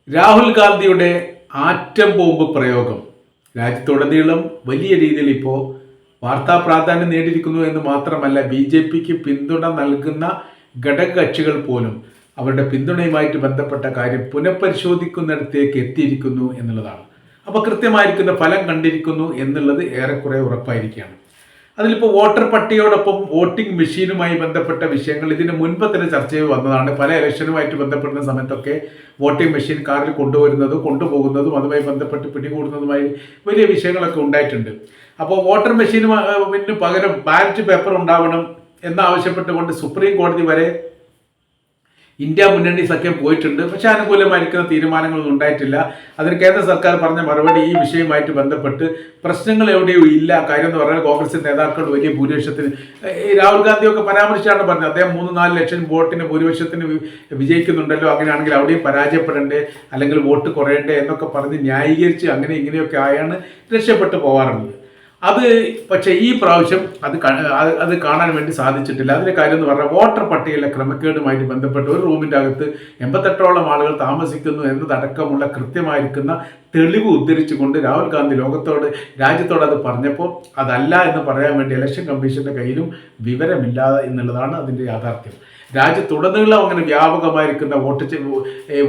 രാഹുൽ ഗാന്ധിയുടെ atom bomb പ്രയോഗം രാജ്യത്തുടനീളം വലിയ രീതിയിൽ ഇപ്പോൾ വാർത്താ പ്രാധാന്യം നേടിയിരിക്കുന്നു എന്ന് മാത്രമല്ല BJPക്ക് പിന്തുണ നൽകുന്ന ഘടകകക്ഷികൾ പോലും അവരുടെ പിന്തുണയുമായിട്ട് ബന്ധപ്പെട്ട കാര്യം പുനഃപരിശോധിക്കുന്നിടത്തേക്ക് എത്തിയിരിക്കുന്നു എന്നുള്ളതാണ്. അപ്പോൾ കൃത്യമായിരിക്കുന്ന ഫലം കണ്ടിരിക്കുന്നു എന്നുള്ളത് ഏറെക്കുറെ ഉറപ്പായിരിക്കുകയാണ്. അതിലിപ്പോൾ വോട്ടർ പട്ടികയോടൊപ്പം വോട്ടിംഗ് മെഷീനുമായി ബന്ധപ്പെട്ട വിഷയങ്ങൾ ഇതിന് മുൻപ് തന്നെ ചർച്ച ചെയ്ത് വന്നതാണ്. പല ഇലക്ഷനുമായിട്ട് ബന്ധപ്പെടുന്ന സമയത്തൊക്കെ വോട്ടിംഗ് മെഷീൻ കാറിൽ കൊണ്ടുപോകുന്നതും അതുമായി ബന്ധപ്പെട്ട് പിടികൂടുന്നതുമായി വലിയ വിഷയങ്ങളൊക്കെ ഉണ്ടായിട്ടുണ്ട്. അപ്പോൾ വോട്ടർ മെഷീന് പകരം ബാലറ്റ് പേപ്പർ ഉണ്ടാവണം എന്നാവശ്യപ്പെട്ടുകൊണ്ട് സുപ്രീം കോടതി വരെ ഇന്ത്യ മുന്നണി സഖ്യം പോയിട്ടുണ്ട്. പക്ഷെ അനുകൂലമായിരിക്കുന്ന തീരുമാനങ്ങളൊന്നും ഉണ്ടായിട്ടില്ല. അതിന് കേന്ദ്ര സർക്കാർ പറഞ്ഞ മറുപടി ഈ വിഷയവുമായിട്ട് ബന്ധപ്പെട്ട് പ്രശ്നങ്ങൾ എവിടെയും ഇല്ല. കാര്യം എന്ന് പറഞ്ഞാൽ കോൺഗ്രസിന്റെ നേതാക്കൾ വലിയ ഭൂരിപക്ഷത്തിന് രാഹുൽ ഗാന്ധിയൊക്കെ പരാമർശിച്ചാണ് പറഞ്ഞത്. അദ്ദേഹം 3-4 ലക്ഷം വോട്ടിന് ഭൂരിപക്ഷത്തിന് വിജയിക്കുന്നുണ്ടല്ലോ, അങ്ങനെയാണെങ്കിൽ അവിടെയും പരാജയപ്പെടണ്ടേ അല്ലെങ്കിൽ വോട്ട് കുറയണ്ടേ എന്നൊക്കെ പറഞ്ഞ് ന്യായീകരിച്ച് അങ്ങനെ ഇങ്ങനെയൊക്കെ ആയാണ് രക്ഷപ്പെട്ടു പോകാറുള്ളത്. പക്ഷേ ഈ പ്രാവശ്യം അത് കാണാൻ വേണ്ടി സാധിച്ചിട്ടില്ല. അതിൻ്റെ കാര്യം എന്ന് പറഞ്ഞാൽ വോട്ടർ പട്ടികയിലെ ക്രമക്കേടുമായിട്ട് ബന്ധപ്പെട്ട് ഒരു റൂമിൻ്റെ അകത്ത് 88ഓളം ആളുകൾ താമസിക്കുന്നു എന്നതടക്കമുള്ള കൃത്യമായിരിക്കുന്ന തെളിവ് ഉദ്ധരിച്ചുകൊണ്ട് രാഹുൽ ഗാന്ധി രാജ്യത്തോട് അത് പറഞ്ഞപ്പോൾ അതല്ല എന്ന് പറയാൻ വേണ്ടി ഇലക്ഷൻ കമ്മീഷന്റെ കയ്യിലും വിവരമില്ല എന്നുള്ളതാണ് അതിൻ്റെ യാഥാർത്ഥ്യം. രാജ്യത്തുടനീളം അങ്ങനെ വ്യാപകമായിരിക്കുന്ന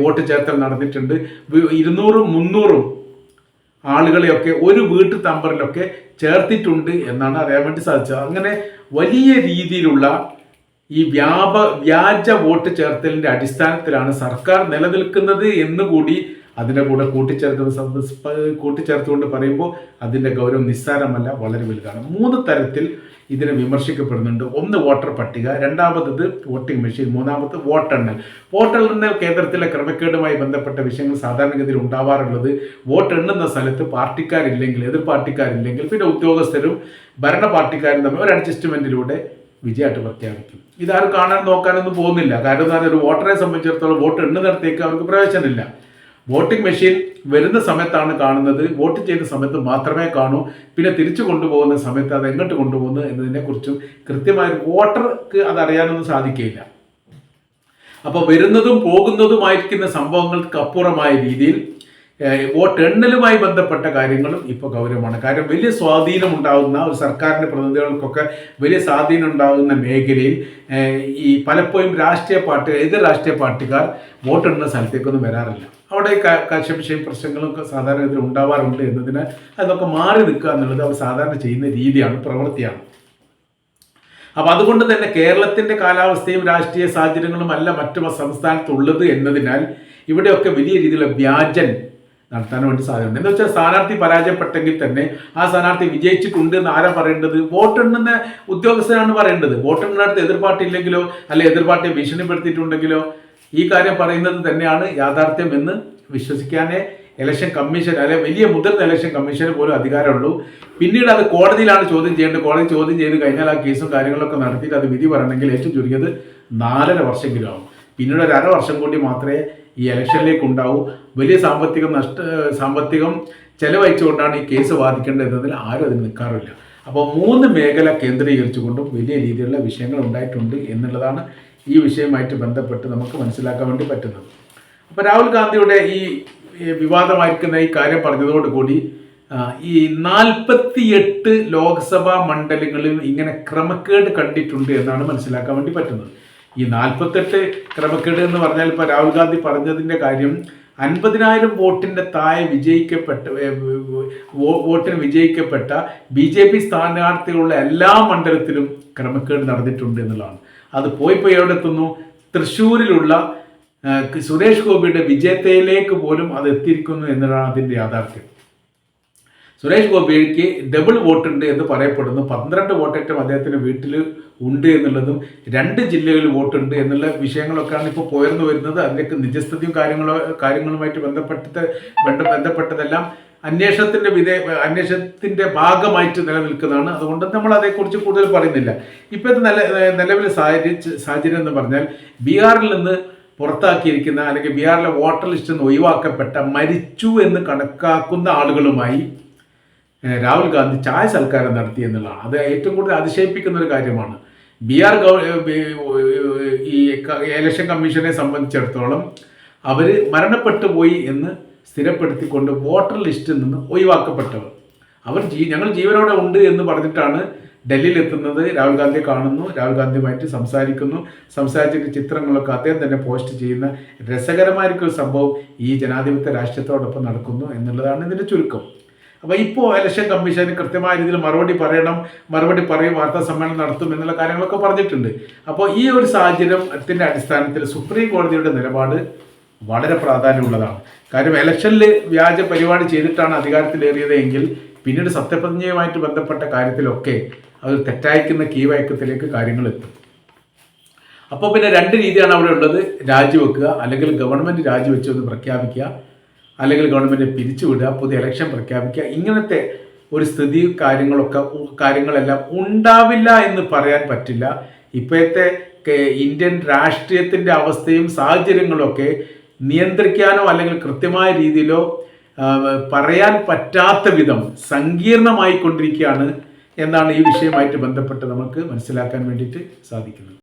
വോട്ട് ചേർത്തൽ നടന്നിട്ടുണ്ട്. 200-300 ആളുകളെയൊക്കെ ഒരു വീട്ടു നമ്പറിലൊക്കെ ചേർത്തിട്ടുണ്ട് എന്നാണ് അറിയാൻ വേണ്ടി സാധിച്ചത്. അങ്ങനെ വലിയ രീതിയിലുള്ള ഈ വ്യാജ വോട്ട് ചേർത്തലിന്റെ അടിസ്ഥാനത്തിലാണ് സർക്കാർ നിലനിൽക്കുന്നത് എന്നുകൂടി അതിൻ്റെ കൂടെ കൂട്ടിച്ചേർത്തുകൊണ്ട് പറയുമ്പോൾ അതിൻ്റെ ഗൗരവം നിസ്സാരമല്ല, വളരെ വലുതാണ്. 3 തരത്തിൽ ഇതിനെ വിമർശിക്കപ്പെടുന്നുണ്ട്. ഒന്ന് വോട്ടർ പട്ടിക, രണ്ടാമത്തത് വോട്ടിംഗ് മെഷീൻ, മൂന്നാമത് വോട്ടെണ്ണൽ. വോട്ടെണ്ണൽ കേന്ദ്രത്തിലെ ക്രമക്കേടുമായി ബന്ധപ്പെട്ട വിഷയങ്ങൾ സാധാരണഗതിയിൽ ഉണ്ടാവാറുള്ളത് വോട്ട് എണ്ണുന്ന സ്ഥലത്ത് എതിർ പാർട്ടിക്കാരില്ലെങ്കിൽ പിന്നെ ഉദ്യോഗസ്ഥരും ഭരണ പാർട്ടിക്കാരും തമ്മിൽ ഒരു അഡ്ജസ്റ്റ്മെന്റിലൂടെ വിജയമായിട്ട് പ്രഖ്യാപിക്കും. ഇതാരും നോക്കാനൊന്നും പോകുന്നില്ല. കാരണം ഒരു വോട്ടറെ സംബന്ധിച്ചിടത്തോളം വോട്ട് എണ്ണുന്നിടത്തേക്ക് അവർക്ക് പ്രവേശനമില്ല. വോട്ടിംഗ് മെഷീൻ വരുന്ന സമയത്താണ് കാണുന്നത്, വോട്ട് ചെയ്യുന്ന സമയത്ത് മാത്രമേ കാണൂ. പിന്നെ തിരിച്ചു കൊണ്ടുപോകുന്ന സമയത്ത് അത് എങ്ങോട്ട് കൊണ്ടുപോകുന്നു എന്നതിനെക്കുറിച്ചും കൃത്യമായി വോട്ടർക്ക് അതറിയാനൊന്നും സാധിക്കില്ല. അപ്പോൾ വരുന്നതും പോകുന്നതുമായിരിക്കുന്ന സംഭവങ്ങൾക്ക് അപ്പുറമായ രീതിയിൽ വോട്ടെണ്ണലുമായി ബന്ധപ്പെട്ട കാര്യങ്ങളും ഇപ്പോൾ ഗൗരവമാണ്. കാര്യം വലിയ സ്വാധീനം ഉണ്ടാകുന്ന ഒരു സർക്കാരിൻ്റെ പ്രതിനിധികൾക്കൊക്കെ വലിയ സ്വാധീനം ഉണ്ടാകുന്ന മേഖലയിൽ ഈ പലപ്പോഴും എതിർ രാഷ്ട്രീയ പാർട്ടിക്കാർ വോട്ടെണ്ണുന്ന സ്ഥലത്തേക്കൊന്നും വരാറില്ല. അവിടെ കശപിശയും പ്രശ്നങ്ങളും സാധാരണ ഇതിൽ ഉണ്ടാവാറുണ്ട് എന്നതിനാൽ അതൊക്കെ മാറി നിൽക്കുക എന്നുള്ളത് അവർ സാധാരണ ചെയ്യുന്ന രീതിയാണ്, പ്രവൃത്തിയാണ്. അപ്പം അതുകൊണ്ട് തന്നെ കേരളത്തിൻ്റെ കാലാവസ്ഥയും രാഷ്ട്രീയ സാഹചര്യങ്ങളും അല്ല മറ്റു സംസ്ഥാനത്തുള്ളത് എന്നതിനാൽ ഇവിടെയൊക്കെ വലിയ രീതിയിലുള്ള വ്യാജൻ നടത്താൻ വേണ്ടി സാധ്യതയുണ്ട്. എന്ന് വെച്ചാൽ സ്ഥാനാർത്ഥി പരാജയപ്പെട്ടെങ്കിൽ തന്നെ ആ സ്ഥാനാർത്ഥി വിജയിച്ചിട്ടുണ്ട് എന്ന് ആരാ പറയേണ്ടത്? വോട്ടെണ്ണുന്ന ഉദ്യോഗസ്ഥനാണ് പറയേണ്ടത്. വോട്ടെണ്ണുന്നിടത്ത് എതിർ പാർട്ടി ഇല്ലെങ്കിലോ അല്ലെ എതിർ പാർട്ടിയെ ഭീഷണിപ്പെടുത്തിയിട്ടുണ്ടെങ്കിലോ ഈ കാര്യം പറയുന്നത് തന്നെയാണ് യാഥാർത്ഥ്യം എന്ന് വിശ്വസിക്കാനേ ഇലക്ഷൻ കമ്മീഷൻ വലിയ മുതിർന്ന ഇലക്ഷൻ കമ്മീഷന് പോലും അധികാരമുള്ളൂ. പിന്നീട് അത് കോടതിയിലാണ് ചോദ്യം ചെയ്യേണ്ടത്. കോടതി ചോദ്യം ചെയ്ത് കഴിഞ്ഞാൽ ആ കേസും കാര്യങ്ങളൊക്കെ നടത്തിയിട്ട് അത് വിധി പറയണമെങ്കിൽ ഏറ്റവും ചുരുങ്ങിയത് 4.5 വർഷമെങ്കിലും ആവും. പിന്നീട് ഒരു 1/2 വർഷം കൂടി മാത്രമേ ഈ ഇലക്ഷനിലേക്ക് ഉണ്ടാവൂ. വലിയ സാമ്പത്തികം ചെലവഴിച്ചുകൊണ്ടാണ് ഈ കേസ് വാദിക്കേണ്ടത് എന്നതിൽ ആരും അതിന് നിൽക്കാറില്ല. അപ്പോൾ 3 മേഖല കേന്ദ്രീകരിച്ചുകൊണ്ടും വലിയ രീതിയിലുള്ള വിഷയങ്ങൾ ഉണ്ടായിട്ടുണ്ട് എന്നുള്ളതാണ് ഈ വിഷയവുമായിട്ട് ബന്ധപ്പെട്ട് നമുക്ക് മനസ്സിലാക്കാൻ വേണ്ടി പറ്റുന്നത്. അപ്പോൾ രാഹുൽ ഗാന്ധിയുടെ ഈ വിവാദമായിരിക്കുന്ന ഈ കാര്യം പറഞ്ഞതോടുകൂടി ഈ 48 ലോക്സഭാ മണ്ഡലങ്ങളിൽ ഇങ്ങനെ ക്രമക്കേട് കണ്ടിട്ടുണ്ട് എന്നാണ് മനസ്സിലാക്കാൻ വേണ്ടി പറ്റുന്നത്. ഈ 48 ക്രമക്കേട് എന്ന് പറഞ്ഞാൽ ഇപ്പോൾ രാഹുൽ ഗാന്ധി പറഞ്ഞതിൻ്റെ കാര്യം 50,000 വോട്ടിൻ്റെ താഴെ വോട്ടിന് വിജയിക്കപ്പെട്ട BJP സ്ഥാനാർത്ഥികളുള്ള എല്ലാ മണ്ഡലത്തിലും ക്രമക്കേട് നടന്നിട്ടുണ്ട് എന്നുള്ളതാണ്. അത് പോയി എവിടെ എത്തുന്നു? തൃശ്ശൂരിലുള്ള സുരേഷ് ഗോപിയുടെ വിജയത്തിലേക്ക് പോലും അത് എത്തിയിരിക്കുന്നു എന്നതാണ് അതിൻ്റെ യാഥാർത്ഥ്യം. സുരേഷ് ഗോപിക്ക് ഡബിൾ വോട്ടുണ്ട് എന്ന് പറയപ്പെടുന്നു. 12 വോട്ടേറ്റം അദ്ദേഹത്തിൻ്റെ വീട്ടിൽ ഉണ്ട് എന്നുള്ളതും 2 ജില്ലകളിൽ വോട്ടുണ്ട് എന്നുള്ള വിഷയങ്ങളൊക്കെയാണ് ഇപ്പോൾ പോയർന്നു വരുന്നത്. അതിലേക്ക് നിജസ്ഥിതിയും കാര്യങ്ങളുമായിട്ട് ബന്ധപ്പെട്ടതെല്ലാം അന്വേഷണത്തിൻ്റെ ഭാഗമായിട്ട് നിലനിൽക്കുന്നതാണ്. അതുകൊണ്ട് നമ്മൾ അതേക്കുറിച്ച് കൂടുതൽ പറയുന്നില്ല. ഇപ്പോഴത്തെ നിലവിലെ സാഹചര്യം എന്ന് പറഞ്ഞാൽ ബീഹാറിൽ നിന്ന് പുറത്താക്കിയിരിക്കുന്ന അല്ലെങ്കിൽ ബീഹാറിലെ വോട്ടർ ലിസ്റ്റിൽ നിന്ന് ഒഴിവാക്കപ്പെട്ട മരിച്ചു എന്ന് കണക്കാക്കുന്ന ആളുകളുമായി രാഹുൽ ഗാന്ധി ചായ സൽക്കാരം നടത്തി എന്നുള്ളതാണ്. അത് ഏറ്റവും കൂടുതൽ അതിശയിപ്പിക്കുന്ന ഒരു കാര്യമാണ്. ബീഹാർ ഈ ഇലക്ഷൻ കമ്മീഷനെ സംബന്ധിച്ചിടത്തോളം അവർ മരണപ്പെട്ടു പോയി എന്ന് സ്ഥിരപ്പെടുത്തിക്കൊണ്ട് വോട്ടർ ലിസ്റ്റിൽ നിന്ന് ഒഴിവാക്കപ്പെട്ടവർ. ഞങ്ങൾ ജീവനോടെ ഉണ്ട് എന്ന് പറഞ്ഞിട്ടാണ് ഡൽഹിയിൽ എത്തുന്നത്. രാഹുൽ ഗാന്ധിയെ കാണുന്നു, രാഹുൽ ഗാന്ധിയുമായിട്ട് സംസാരിച്ചിട്ട് ചിത്രങ്ങളൊക്കെ അദ്ദേഹം തന്നെ പോസ്റ്റ് ചെയ്യുന്ന രസകരമായിരിക്കും സംഭവം ഈ ജനാധിപത്യ രാഷ്ട്രീയത്തോടൊപ്പം നടക്കുന്നു എന്നുള്ളതാണ് ഇതിൻ്റെ ചുരുക്കം. അപ്പോൾ ഇപ്പോൾ ഇലക്ഷൻ കമ്മീഷന് കൃത്യമായ രീതിയിൽ മറുപടി പറയും, വാർത്താ സമ്മേളനം നടത്തും എന്നുള്ള കാര്യങ്ങളൊക്കെ പറഞ്ഞിട്ടുണ്ട്. അപ്പോൾ ഈ ഒരു സാഹചര്യത്തിൻ്റെ അടിസ്ഥാനത്തിൽ സുപ്രീം കോടതിയുടെ നിലപാട് വളരെ പ്രാധാന്യമുള്ളതാണ്. കാര്യം ഇലക്ഷനിൽ വ്യാജ പരിപാടി ചെയ്തിട്ടാണ് അധികാരത്തിലേറിയത് എങ്കിൽ പിന്നീട് സത്യപ്രതിജ്ഞയുമായിട്ട് ബന്ധപ്പെട്ട കാര്യത്തിലൊക്കെ അത് തെറ്റായിക്കുന്ന കീവയക്കത്തിലേക്ക് കാര്യങ്ങൾ എത്തും. അപ്പോൾ പിന്നെ രണ്ട് രീതിയാണ് അവിടെ ഉള്ളത്: രാജിവെക്കുക, അല്ലെങ്കിൽ ഗവൺമെൻറ് രാജിവെച്ച് ഒന്ന് പ്രഖ്യാപിക്കുക, അല്ലെങ്കിൽ ഗവൺമെൻറ് പിരിച്ചുവിടുക, പുതിയ ഇലക്ഷൻ പ്രഖ്യാപിക്കുക. ഇങ്ങനത്തെ ഒരു സ്ഥിതി കാര്യങ്ങളെല്ലാം ഉണ്ടാവില്ല എന്ന് പറയാൻ പറ്റില്ല. ഇപ്പോഴത്തെ ഇന്ത്യൻ രാഷ്ട്രീയത്തിൻ്റെ അവസ്ഥയും സാഹചര്യങ്ങളൊക്കെ നിയന്ത്രിക്കാനോ അല്ലെങ്കിൽ കൃത്യമായ രീതിയിലോ പറയാൻ പറ്റാത്ത വിധം സങ്കീർണമായിക്കൊണ്ടിരിക്കുകയാണ് എന്നാണ് ഈ വിഷയവുമായിട്ട് ബന്ധപ്പെട്ട് നമുക്ക് മനസ്സിലാക്കാൻ വേണ്ടിയിട്ട് സാധിക്കുന്നത്.